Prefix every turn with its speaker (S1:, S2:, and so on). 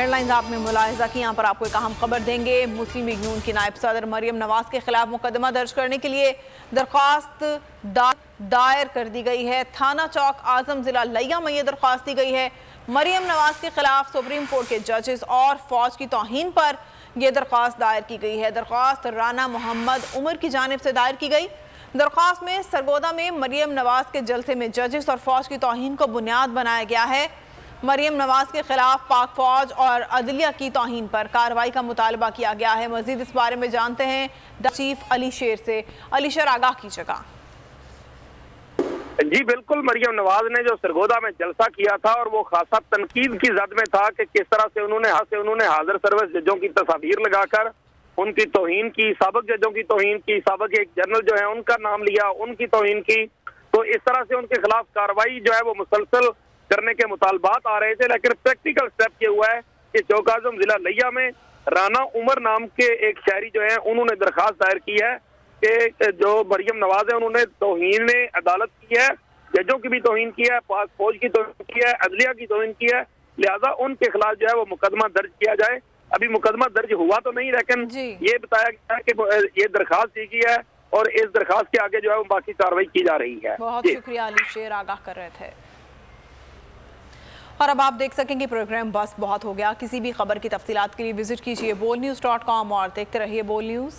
S1: Headlines आपने मुलाहिजा की। यहाँ पर आपको एक अहम खबर देंगे। मुस्लिम लीग नून की नायब सदर मरियम नवाज के खिलाफ मुकदमा दर्ज करने के लिए दरख्वास्त दायर कर दी गई है। थाना चौक आजम जिला लिया में यह दरख्वास्त दी गई है। मरियम नवाज के खिलाफ सुप्रीम कोर्ट के जजेस और फौज की तौहीन पर यह दरख्वास्त दायर की गई है। दरख्वास्त राना मोहम्मद उमर की जानिब से दायर की गई। दरख्वास्त में सरगोदा में मरियम नवाज के जलसे में जजेस और फौज की तौहीन को बुनियाद बनाया गया है। मरियम नवाज के खिलाफ पाक फौज और अदलिया की तौहीन पर कार्रवाई का मुतालबा किया गया है। मजीद इस बारे में जानते हैं चीफ अली शेर से। अली शेर, आगाह कीजिएगा।
S2: जी बिल्कुल, मरियम नवाज ने जो सरगोदा में जलसा किया था और वो खासा तनकीद की जद में था कि किस तरह से उन्होंने हाजिर सर्विस जजों की तस्वीर लगाकर उनकी तौहीन की, साबिक जजों की तौहीन की, साबिक एक जनरल जो है उनका नाम लिया, उनकी तौहीन की। तो इस तरह से उनके खिलाफ कार्रवाई जो है वो मुसलसल करने के मुतालबात आ रहे थे। लेकिन प्रैक्टिकल स्टेप ये हुआ है कि चौक आजम जिला लिया में राना उमर नाम के एक शहरी जो है उन्होंने दरखास्त दायर की है कि जो मरियम नवाज है उन्होंने तौहीन अदालत की है, जजों की भी तौहीन की है, पाक फौज की तौहीन की है, अदलिया की तौहीन की है, लिहाजा उनके खिलाफ जो है वो मुकदमा दर्ज किया जाए। अभी मुकदमा दर्ज हुआ तो नहीं, लेकिन ये बताया गया है कि ये दरखास्त दी गई है और इस दरखास्त के आगे जो है वो बाकी कार्रवाई की जा रही है।
S1: बहुत शुक्रिया अली शेर, आगाह कर रहे थे। और अब आप देख सकेंगे प्रोग्राम बस बहुत हो गया। किसी भी खबर की तफसीलात के लिए विजिट कीजिए boldnews.com और देखते रहिए बोल न्यूज़।